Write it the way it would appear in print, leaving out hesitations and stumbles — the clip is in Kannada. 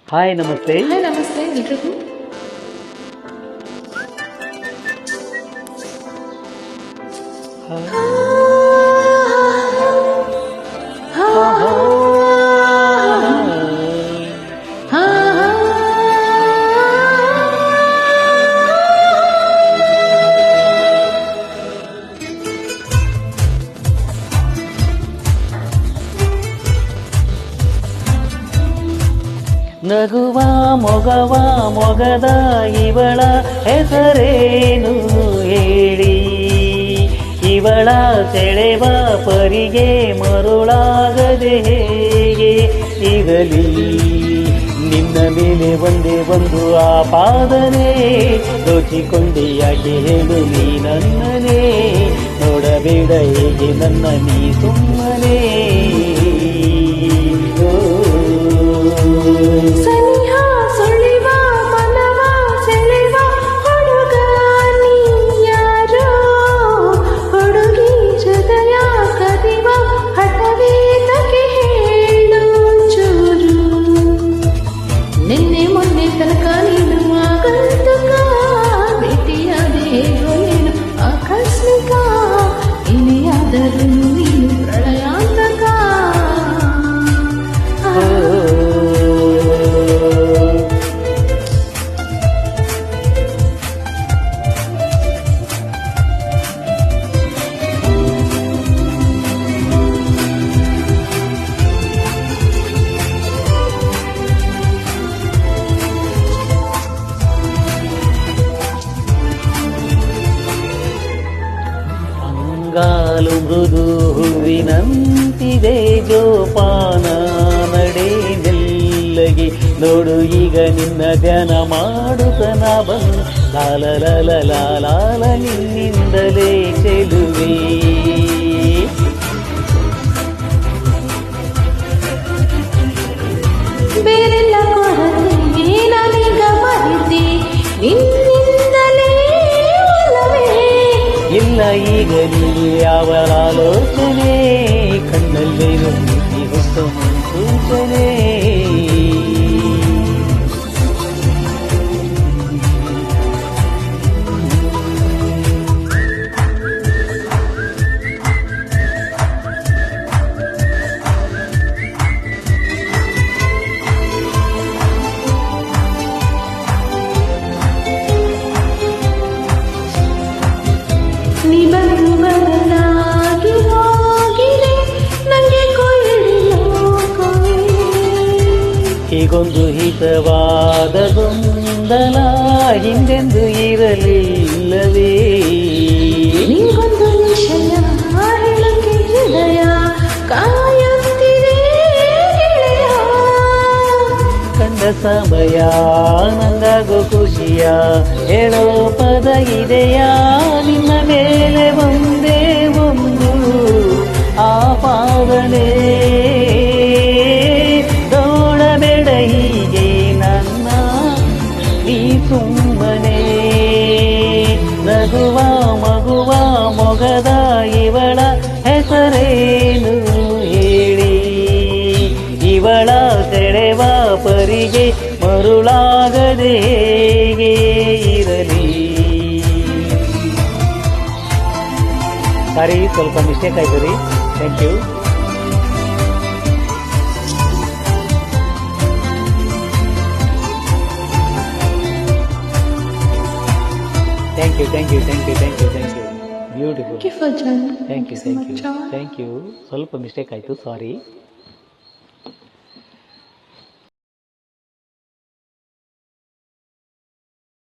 ಹಾಯ್ ನಮಸ್ತೆ. ಹಾಯ್ ನಮಸ್ತೆ ಎಲ್ರಿಗೂ. ನಗುವ ಮೊಗದ ಇವಳ ಹೆಸರೇನು ಹೇಳಿ, ಇವಳ ಸೆಳೆವ ಪರಿಗೆ ಮರುಳಾಗದೆ ಹೇಗೆ ಇರಲಿ, ನಿನ್ನ ಮೇಲೆ ಒಂದೇ ಒಂದು ಆಪಾದನೆ ದೋಚಿಕೊಂಡೆ ಯಾಕೆ ಹೇಳು ನೀ ನನ್ನನೇ, ನೋಡಬೇಡ ಹೇಗೆ ನನ್ನ ನೀ ಸುಮ್ಮನೆ. ಸನಿಹ ಸುಳಿವ ಮನವ ಸೆಳೆವ ಹುಡುಗ ನೀ ಯಾರೋ, ಹುಡುಗಿ ಹೃದಯ ಕದಿವ ಹಠವೇತಕ್ಕೆ ಹೇಳು ಚೂರು, ನಿನ್ನೆ ಮೊನ್ನೆ ತನಕ ನೀನು ಆಗಂತಕ ಭೇಟಿಯಾದೆ ಹೇಗೋ ಏನು ಆಕಸ್ಮಿಕ, ಇನಿಯಾದರೂ ನೀನು ಪ್ರಳಯಾಂತಕ. ಅಂಗಾಲು ಮೃದು ಹೂವಿನಂತಿದೆ ಜೋಪಾನ ನಡೆ ಮೆಲ್ಲಗೆ, ನೋಡು ಈಗ ನಿನ್ನ ಧ್ಯಾನ ಮಾಡುತ್ತನ ಬಂದು ಲಾಲ ನಿನ್ನಿಂದಲೇ ಚೆಲುವೆ. ಬೇರೆಲ್ಲ ಕೊರತೆ ನಾನೀಗ ಮರೆತೆ ನಿನ್ನಿಂದಲೇ ಒಲವೇ, ಇಲ್ಲ ಈಗ ನೀ ಯಾವ ಆಲೋಚನೆ, ಕಣ್ಣಲ್ಲೇ ನುಗ್ಗಿ ಹೊಸ ಮುನ್ಸೂಚನೆ. ನೀ ಬಂದು ಬದಲಾಗಿ ಹೋಗಿರೆ ನನಗೆ ಕೊಯ್ಲೋಕವೇ, ಹೀಗೊಂದು ಹಿತವಾದ ಗೊಂದಲ ಹಿಂದೆಂದು ಇರಲಿಲ್ಲವೇ, ನಿಂಗೊಂದು ವಿಷಯ ಹೇಳಕ್ಕೆ ಹೃದಯ ಕಾಯುತ್ತಿದೆ ಗೆಳೆಯ, ಕಂಡ ಸಮಯ ನಂಗಾಗೋ ಖುಷಿಯ ಹೇಳೋ ಪದ ಇದೆಯಾ, ನಿನ್ನ ಮೇಲೆ ಒಂದೇ ಒಂದು ಆಪಾದನೆ, ನೋಡಬೇಡ ಹೀಗೆ ನನ್ನ ನೀ ಸುಮ್ಮನೆ. ನಗುವ ಮೊಗದ ಇವಳ ಹೆಸರೇನು ಹೇಳಿ, ಇವಳ ಸೆಳೆವ ಪರಿಗೆ ಮರುಳಾಗದೆ ಹೇಗೆ ಇರಲಿ. ಸಾರಿ, ಸ್ವಲ್ಪ ಮಿಸ್ಟೇಕ್ ಆಯ್ತು ರೀ. Thank you. Beautiful. Thank you for joining. Thank you. ಸ್ವಲ್ಪ ಮಿಸ್ಟೇಕ್ ಆಯಿತು, ಸಾರಿ.